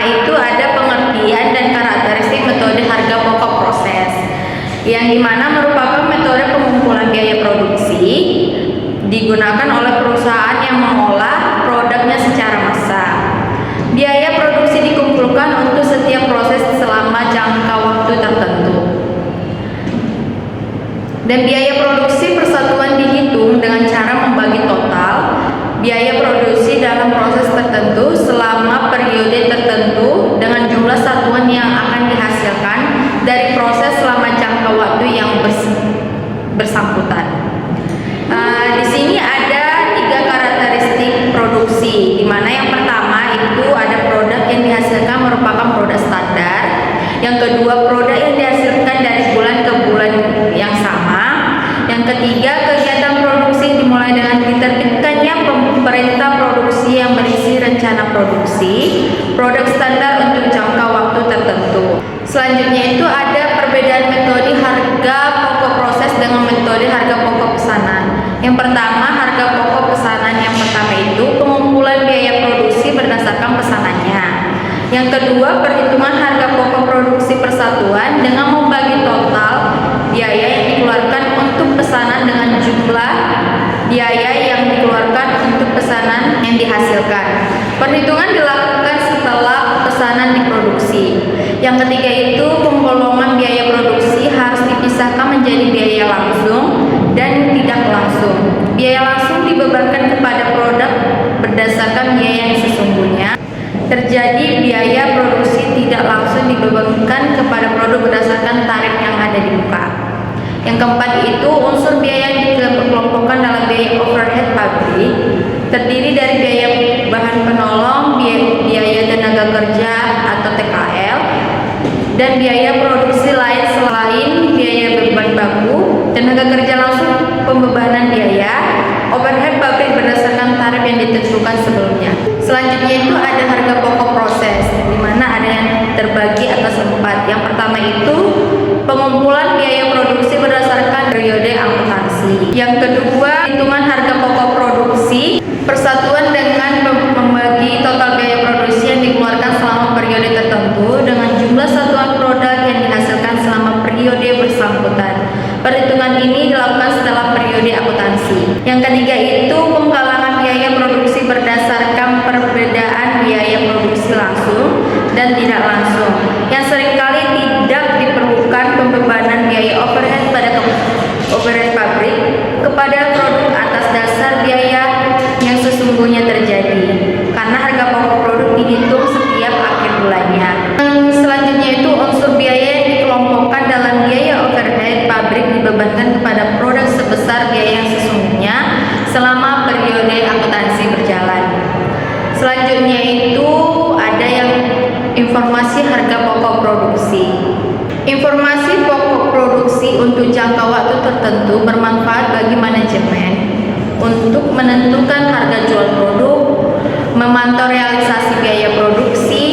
itu ada pengertian dan karakteristik metode harga pokok proses, yang dimana merupakan metode pengumpulan biaya produksi digunakan oleh perusahaan yang mengolah produknya secara massal. Biaya produksi dikumpulkan untuk setiap proses selama jangka waktu tertentu. Dan biaya produksi persatuan dihitung dengan cara membagi total biaya produksi dalam proses tertentu selama periode tertentu dengan jumlah satuan yang akan dihasilkan dari proses selama jangka waktu yang bersangkutan. Di sini ada 3 karakteristik produksi, di mana yang pertama itu ada produk yang dihasilkan merupakan produk standar, yang kedua produk yang dihasilkan dari bulan ke bulan yang sama, yang ketiga kegiatan produksi dimulai dengan diterbitkannya pemerintah produksi yang berisi rencana produksi produk standar untuk jangka waktu tertentu. Selanjutnya itu ada perbedaan metode harga pokok proses dengan metode harga pokok pesanan. Yang pertama, harga pokok pesanan yang pertama itu pengumpulan biaya produksi berdasarkan pesanannya. Yang kedua, perhitungan harga pokok produksi persatuan dengan membagi total biaya yang dikeluarkan untuk pesanan dengan jumlah biaya yang dikeluarkan untuk pesanan yang dihasilkan. Perhitungan dilakukan setelah pesanan diproduksi. Yang ketiga itu penggolongan biaya produksi harus dipisahkan menjadi biaya langsung dan tidak langsung. Biaya langsung dibebankan kepada produk berdasarkan biaya yang sesungguhnya. Terjadi biaya produksi tidak langsung dibebankan kepada produk berdasarkan tarif yang ada di muka. Yang keempat itu unsur biaya yang dikelompokkan dalam biaya overhead pabrik, terdiri dari biaya bahan penolong, biaya tenaga kerja atau TKL, dan biaya produksi lain selain biaya beban baku, tenaga kerja langsung, pembebanan biaya, overhead pabrik berdasarkan tarif yang ditentukan sebelumnya. Selanjutnya itu ada harga pokok proses, di mana ada yang terbagi atas 4. Yang pertama itu pengumpulan biaya produksi berdasarkan periode akuntansi. Yang kedua, hitungan harga pokok produksi persatuan dengan membagi total biaya produksi yang dikeluarkan selama periode tertentu dengan jumlah satuan produk yang dihasilkan selama periode bersangkutan. Perhitungan ini dilakukan setelah periode akuntansi. Yang ketiga itu penggalangan biaya produksi berdasarkan perbedaan biaya produksi langsung dan tidak langsung, yang seringkali tidak diperlukan pembebanan biaya overhead pada overhead pabrik kepada produk atas dasar biaya yang sesungguhnya terjadi, karena harga pokok produk dihitung setiap akhir bulannya. Selanjutnya itu unsur biaya yang dikelompokkan dalam biaya overhead pabrik dibebankan kepada produk sebesar biaya yang sesungguhnya selama periode akuntansi berjalan. Selanjutnya itu ada yang informasi harga pokok produksi. Informasi pokok produksi untuk jangka waktu tertentu bermanfaat bagi manajemen untuk menentukan harga jual produk, memantau realisasi biaya produksi,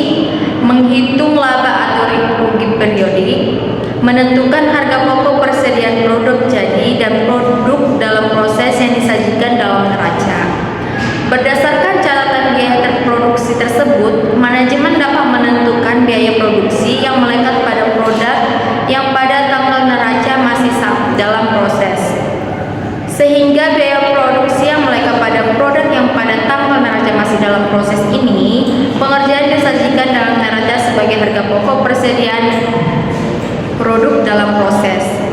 menghitung laba atau rugi periodik, menentukan harga pokok persediaan produk jadi dan produk dalam proses yang disajikan dalam neraca. Berdasarkan catatan biaya terproduksi tersebut, manajemen dapat menentukan biaya produksi yang melekat pada produk yang pada tanggal neraca masih dalam proses. Sehingga biaya produksi yang melekat pada produk yang pada tanggal neraca masih dalam proses ini, pengerjaan disajikan dalam neraca sebagai harga pokok persediaan produk dalam proses.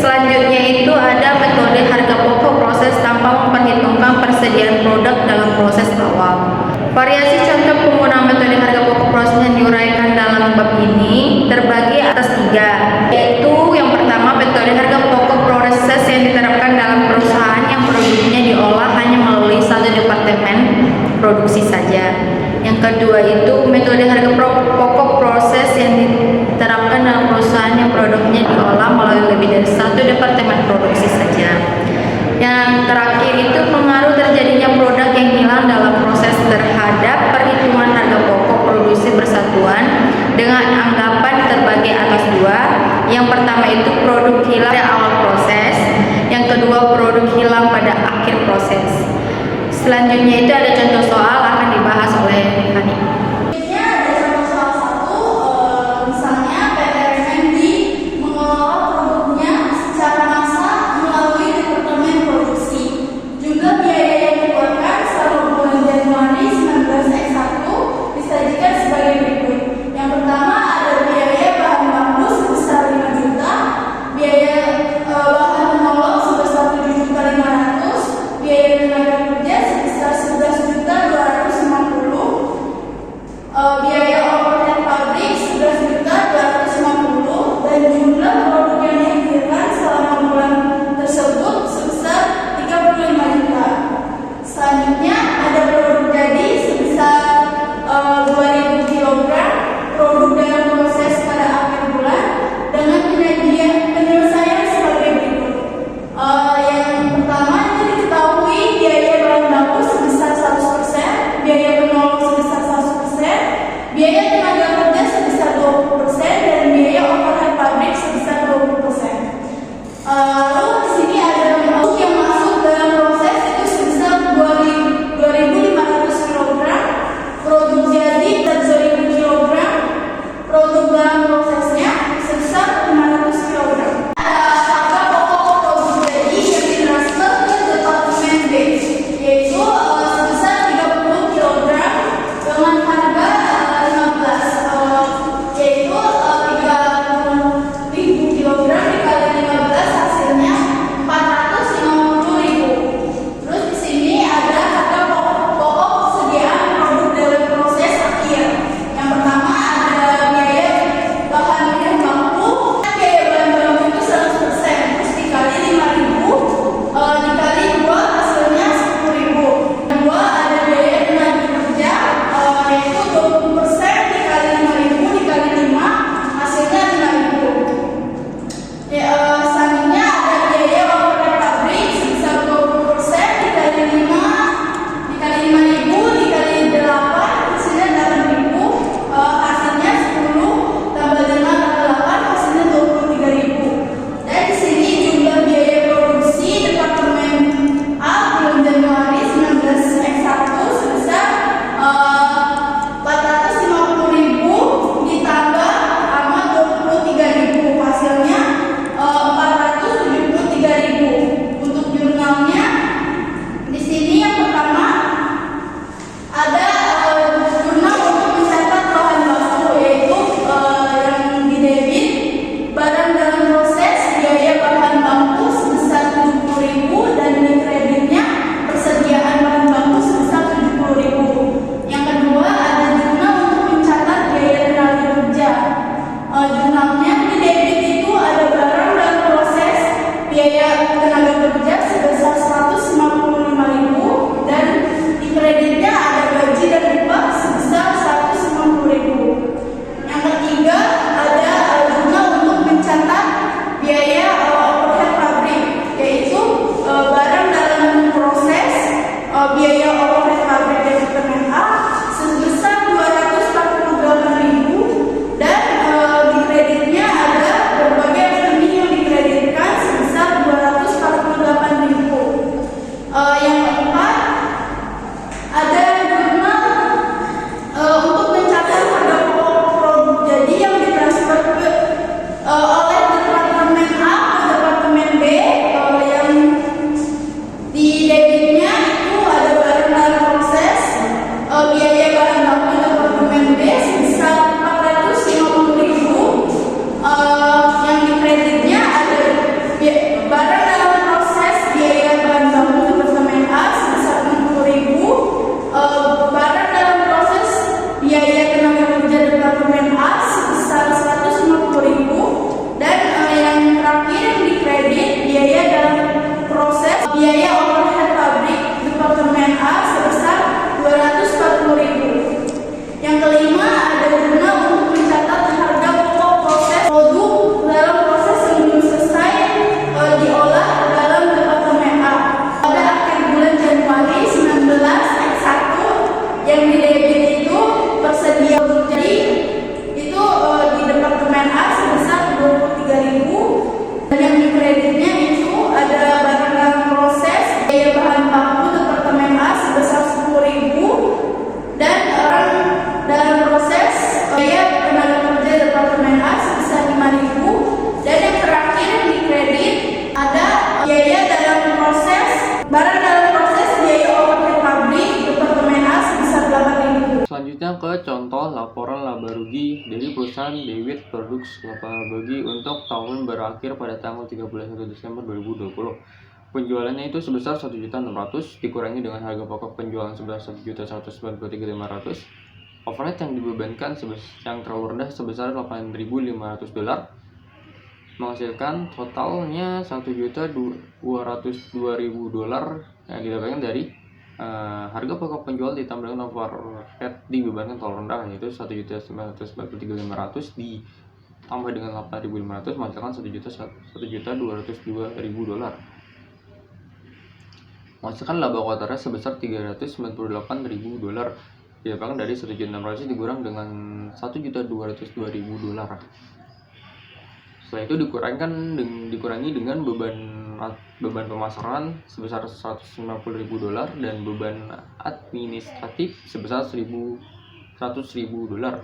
Selanjutnya itu ada metode harga pokok proses tanpa memperhitungkan persediaan produk dalam proses awal. Variasi contoh penggunaan metode harga pokok proses yang diuraikan dalam bab ini terbagi atas 3, yaitu yang pertama metode harga pokok proses yang diterapkan dalam perusahaan yang produknya diolah hanya melalui satu departemen produksi saja. Yang kedua itu metode harga pokok proses yang diterapkan dalam perusahaan yang produknya diolah melalui lebih dari satu departemen produksi saja. Yang terakhir itu pengaruh terjadinya produk yang hilang dalam proses terhadap perhitungan harga pokok produksi bersatuan dengan anggapan terbagi atas 2. Yang pertama itu produk hilang pada awal proses, yang kedua produk hilang pada akhir proses. Selanjutnya itu ada contoh soal akan dibahas oleh Hani. Ada biaya tenaga kerja sebesar 20% dan biaya overhead pabrik sebesar 20%. Lalu di sini ada yang masuk dalam proses itu sebesar 2.500 kg, produk jadi 1.000 kg, produk dalam prosesnya sebesar 500 kg. Ada harga pokok produk jadi yang ditransfer ke departemen B, yaitu sebesar 30 kg dengan harga 15, yaitu 30.000 kg dikali 15 hasilnya 450.000. Terus di sini ada harga pokok persediaan produk dalam proses akhir. Yang pertama ada biaya bahan baku. Biaya bahan baku itu 100%, terus dikali 5.000 dikali 2 hasilnya 10.000. Kedua ada biaya tenaga kerja yaitu 20% dikali 5.000 dikali 5 hasilnya 5.000. Selanjutnya ada biaya overhead pabrik sebesar 20% dikali 5 dikali 5.000 dikali 8 hasilnya 8.000, hasilnya 10 tambah 5 tambah 8 hasilnya 23.000. Dan di sini jumlah biaya produksi departemen A bulan Januari 19 X1 sebesar 450.000 ditambah sama 23.000, hasilnya 473.000. Untuk jurnalnya di sini yang pertama ada jurnal untuk mencatat bahan baku, yaitu yang di debit barang dalam proses biaya bahan baku sebesar 70.000 dan di kreditnya persediaan bahan baku sebesar 70.000. Yang kedua ada jurnal untuk mencatat biaya tenaga kerja. Jurnalnya di debit itu ada barang dalam proses biaya tenaga kerja sebesar 155.000 dan di kreditnya ada gaji dan upah sebesar 150.000. Yang ketiga ada jurnal untuk mencatat biaya overhead pabrik, yaitu barang dalam proses biaya overhead pabrik departemen A sebesar 248.000 dan di kreditnya ada berbagai rekening yang dikreditkan sebesar 248.000. Yang keempat ada jurnal untuk mencatat harga pokok produk jadi yang ditransfer oleh departemen A ke departemen B, yang di debitnya itu ada barang dalam proses biaya bahan baku departemen B sebesar 450.000, yang di kreditnya ada barang dalam proses biaya bahan baku departemen A sebesar 60.000, barang dalam proses biaya tenaga kerja departemen A sebesar 150.000, dan yang terakhir yang di kredit biaya dalam proses biaya overhead pabrik departemen A sebesar 240.000. Yang kelima ada jurnal untuk mencatat harga pokok proses produk dalam proses yang belum selesai diolah dalam departemen A pada akhir bulan Januari 19 X1, yang di debit itu persediaan produk jadi itu di departemen A sebesar 23.000, dan yang di kreditnya itu ada barang dalam proses biaya bahan baku departemen A sebesar 10.000 dan dalam proses biaya tenaga kerja departemen A sebesar 5.000, dan yang terakhir yang di kredit ada biaya dalam proses barang dalam proses biaya overhead pabrik departemen A sebesar 8.000. Selanjutnya ke contoh laporan laba rugi dari perusahaan Dewit Products. Laporan laba rugi untuk tahun berakhir pada tanggal 31 Desember 2020. Penjualannya itu sebesar 1.600.000 dikurangi dengan harga pokok penjualan sebesar 1.193.500. Overhead yang dibebankan yang terlalu rendah sebesar $8.500 menghasilkan totalnya $1.202.000 yang didapatkan dari harga pokok penjual ditambah dengan overhead dibebankan terlalu rendah, yaitu $1.993.500 ditambah dengan $8.500 menghasilkan $1.202.000. Menghasilkan laba kotornya sebesar $398.000. didapatkan dari 1.600.000 dikurang dengan 1.202.000 dolar. Setelah itu dikurangi dengan beban pemasaran sebesar 150.000 dolar dan beban administratif sebesar 100.000 dolar,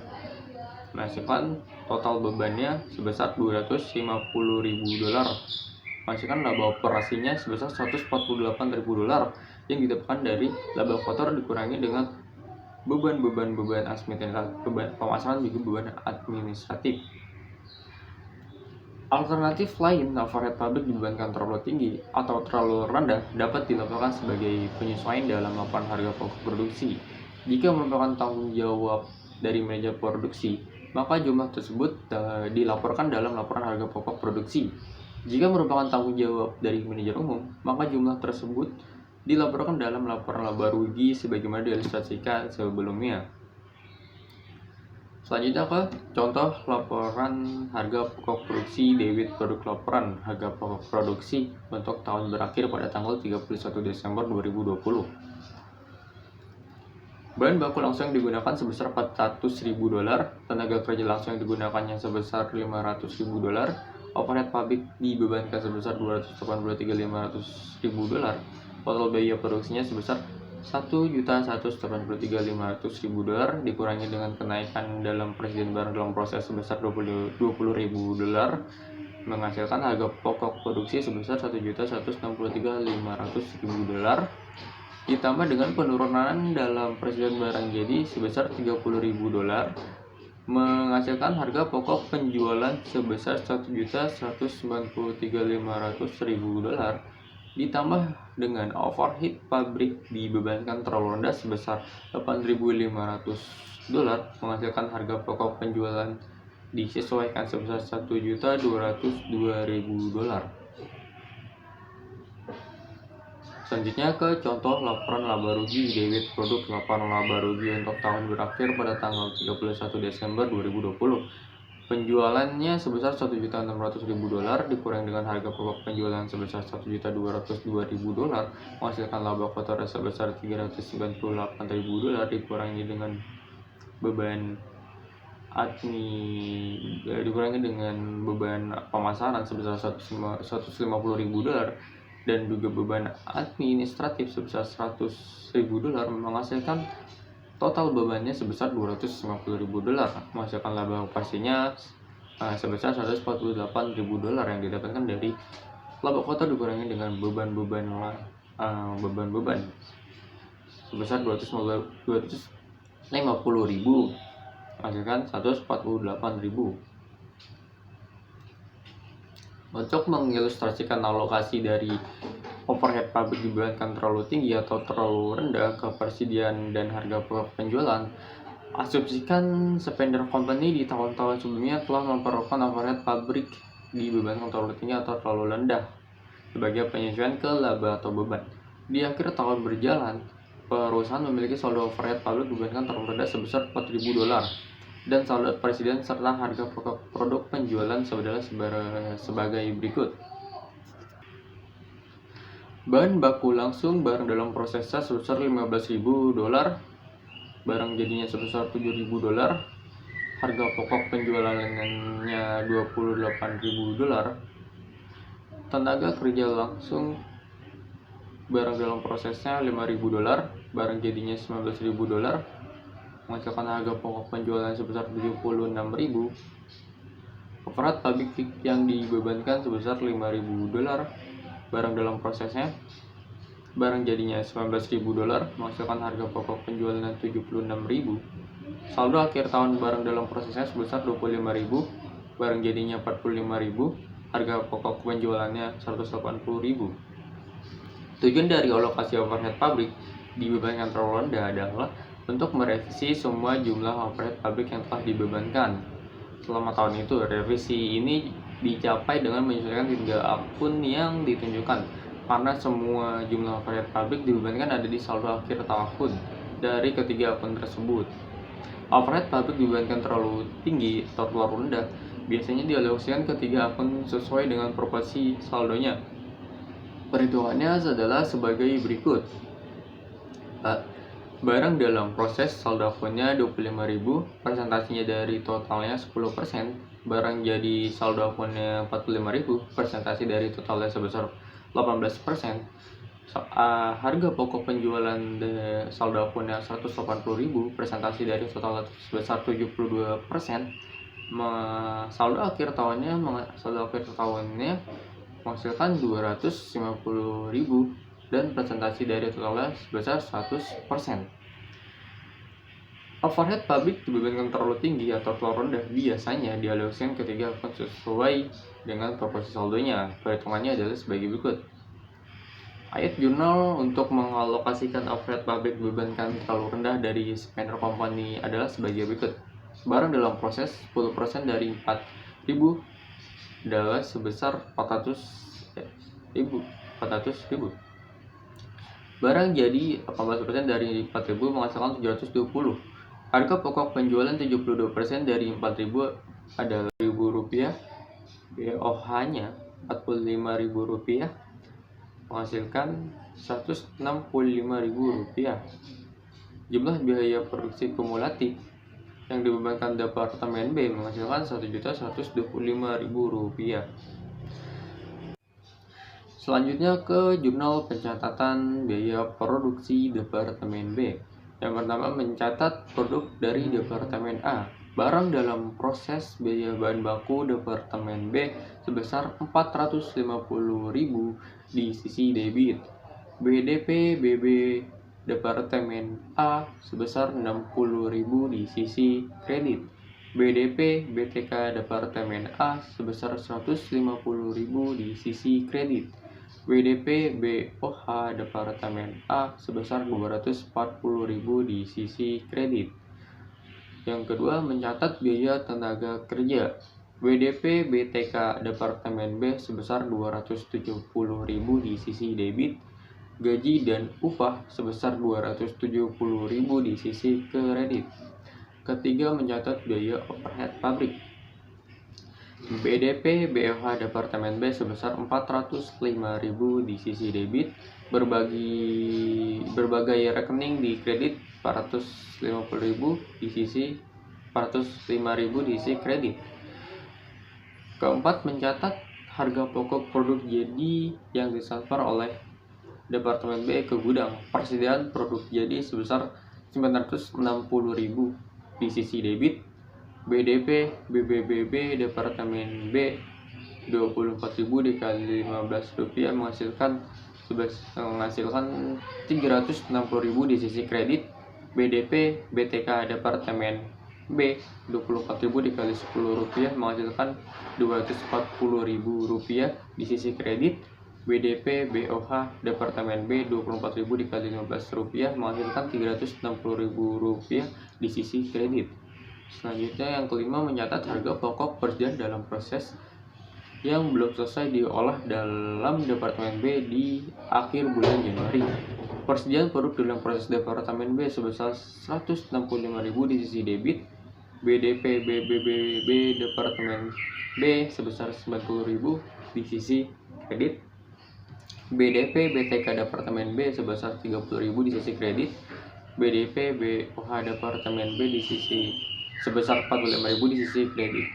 menghasilkan total bebannya sebesar 250.000 dolar, menghasilkan laba operasinya sebesar 148.000 dolar yang didapatkan dari laba kotor dikurangi dengan beban pemasaran juga beban administratif. Alternatif lain, overhead pabrik dibebankan terlalu tinggi atau terlalu rendah dapat dilakukan sebagai penyesuaian dalam laporan harga pokok produksi. Jika merupakan tanggung jawab dari manajer produksi, maka jumlah tersebut dilaporkan dalam laporan harga pokok produksi. Jika merupakan tanggung jawab dari manajer umum, maka jumlah tersebut dilaporkan dalam laporan laba rugi sebagaimana diilustrasikan sebelumnya. Selanjutnya ke contoh laporan harga pokok produksi debit produk laporan harga pokok produksi untuk tahun berakhir pada tanggal 31 Desember 2020. Bahan baku langsung yang digunakan sebesar 400.000 dolar, tenaga kerja langsung yang digunakannya sebesar 500.000 dolar, overhead pabrik dibebankan sebesar 283.500.000 dolar, total biaya produksinya sebesar 1.183.500.000 dolar dikurangi dengan kenaikan dalam presiden barang dalam proses sebesar 20.000 dolar, menghasilkan harga pokok produksi sebesar 1.163.500.000 dolar ditambah dengan penurunan dalam presiden barang jadi sebesar 30.000 dolar, menghasilkan harga pokok penjualan sebesar 1.193.500.000 dolar ditambah dengan overhead pabrik dibebankan terlalu rendah sebesar 8.500 dolar, menghasilkan harga pokok penjualan disesuaikan sebesar 1.202.000 dolar. Selanjutnya ke contoh laporan laba rugi debit produk laporan laba rugi untuk tahun berakhir pada tanggal 31 Desember 2020. Penjualannya sebesar 1.600.000 dolar dikurangi dengan harga pokok penjualan sebesar 1.202.000 dolar, menghasilkan laba kotor sebesar 398.000 dolar dikurangi dengan beban pemasaran sebesar 150.000 dolar dan juga beban administratif sebesar 100.000 dolar, menghasilkan total bebannya sebesar 250.000 dolar, menghasilkan laba operasinya sebesar 148.000 dolar yang didapatkan dari laba kotor dikurangi dengan beban sebesar 250.000, menghasilkan 148.000. Untuk mengilustrasikan alokasi dari overhead pabrik dibebankan terlalu tinggi atau terlalu rendah ke persediaan dan harga pokok penjualan, asumsikan spender company di tahun-tahun sebelumnya telah memperlakukan overhead pabrik dibebankan terlalu tinggi atau terlalu rendah sebagai penyesuaian ke laba atau beban. Di akhir tahun berjalan, perusahaan memiliki saldo overhead pabrik dibebankan terlalu rendah sebesar 4.000 dolar dan saldo presiden serta harga pokok produk penjualan sebagai berikut. Bahan baku langsung barang dalam prosesnya sebesar 15.000 dolar, barang jadinya sebesar 7.000 dolar, harga pokok penjualannya 28.000 dolar, tenaga kerja langsung barang dalam prosesnya 5.000 dolar, barang jadinya 19.000 dolar, menghasilkan harga pokok penjualan sebesar 76.000. Overhead pabrik yang dibebankan sebesar 5.000 dolar, barang dalam prosesnya, barang jadinya 19.000 dolar, menghasilkan harga pokok penjualan 76.000. Saldo akhir tahun barang dalam prosesnya sebesar 25.000, barang jadinya 45.000, harga pokok penjualannya 180.000. Tujuan dari alokasi overhead pabrik dibebankan terlalu rendah adalah untuk merevisi semua jumlah overhead pabrik yang telah dibebankan selama tahun itu. Revisi ini dicapai dengan menyesuaikan 3 akun yang ditunjukkan, karena semua jumlah overhead pabrik dibebankan ada di saldo akhir tahun dari ketiga akun tersebut. Overhead pabrik dibebankan terlalu tinggi atau terlalu rendah biasanya dialokasikan ke 3 akun sesuai dengan proporsi saldonya. Perhitungannya adalah sebagai berikut. Barang dalam proses saldo akunnya 25.000, presentasinya dari totalnya 10%. Barang jadi saldo akunnya 45.000, presentasi dari totalnya sebesar 18%. Harga pokok penjualan saldo akunnya 180.000, presentasi dari totalnya sebesar 72%. Saldo akhir tahunnya menghasilkan 250.000 dan presentasi dari totalnya sebesar 100%. Overhead pabrik dibebankan terlalu tinggi atau terlalu rendah biasanya dialokasikan ketiga akun sesuai dengan proporsi saldonya. Perhitungannya adalah sebagai berikut. Ayat jurnal untuk mengalokasikan overhead pabrik dibebankan terlalu rendah dari spender company adalah sebagai berikut. Barang dalam proses 10% dari 4.000 adalah sebesar 400.000. Barang jadi 18% dari 4.000 menghasilkan 720. Harga pokok penjualan 72% dari 4.000 adalah Rp1.000. BOH-nya Rp45.000 menghasilkan Rp165.000. Jumlah biaya produksi kumulatif yang dibebankan Departemen B menghasilkan Rp1.125.000. Selanjutnya ke jurnal pencatatan biaya produksi Departemen B. Yang pertama, mencatat produk dari Departemen A. Barang dalam proses biaya bahan baku Departemen B sebesar Rp450.000 di sisi debit. BDP BB Departemen A sebesar Rp60.000 di sisi kredit. BDP BTK Departemen A sebesar Rp150.000 di sisi kredit. BDP BOH Departemen A sebesar Rp240.000 di sisi kredit. Yang kedua, mencatat biaya tenaga kerja. BDP BTK Departemen B sebesar Rp270.000 di sisi debit. Gaji dan upah sebesar Rp270.000 di sisi kredit. Ketiga, mencatat biaya overhead pabrik. BDP BOH Departemen B sebesar Rp405.000 di sisi debit. Berbagai rekening di kredit Rp450.000 di sisi Rp405.000 di sisi kredit. Keempat, mencatat harga pokok produk jadi yang ditransfer oleh Departemen B ke gudang. Persediaan produk jadi sebesar Rp960.000 di sisi debit. BDP BBBB Departemen B Rp24.000 dikali Rp15 menghasilkan Rp360.000 di sisi kredit. BDP BTK Departemen B Rp24.000 dikali Rp10 menghasilkan Rp240.000 di sisi kredit. BDP BOH Departemen B Rp24.000 dikali Rp15 menghasilkan Rp360.000 di sisi kredit. Selanjutnya, yang kelima, mencatat harga pokok persediaan dalam proses yang belum selesai diolah dalam Departemen B di akhir bulan Januari. Persediaan produk dalam proses Departemen B sebesar Rp165.000 di sisi debit. BDP BBB Departemen B sebesar Rp90.000 di sisi kredit. BDP BTK Departemen B sebesar Rp30.000 di sisi kredit. BDP BOH Departemen B di sisi sebesar Rp45.000 di sisi kredit.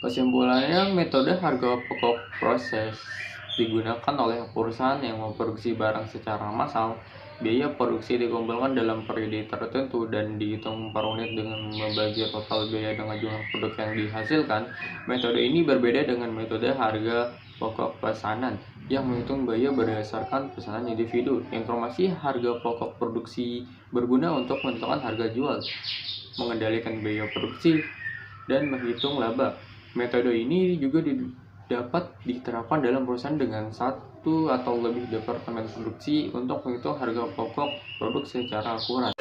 Kesimpulannya, metode harga pokok proses digunakan oleh perusahaan yang memproduksi barang secara massal. Biaya produksi dikumpulkan dalam periode tertentu dan dihitung per unit dengan membagi total biaya dengan jumlah produk yang dihasilkan. Metode ini berbeda dengan metode harga pokok pesanan yang menghitung biaya berdasarkan pesanan individu. Informasi harga pokok produksi berguna untuk menentukan harga jual, mengendalikan biaya produksi, dan menghitung laba. Metode ini juga dapat diterapkan dalam perusahaan dengan satu atau lebih departemen produksi untuk menghitung harga pokok produk secara akurat.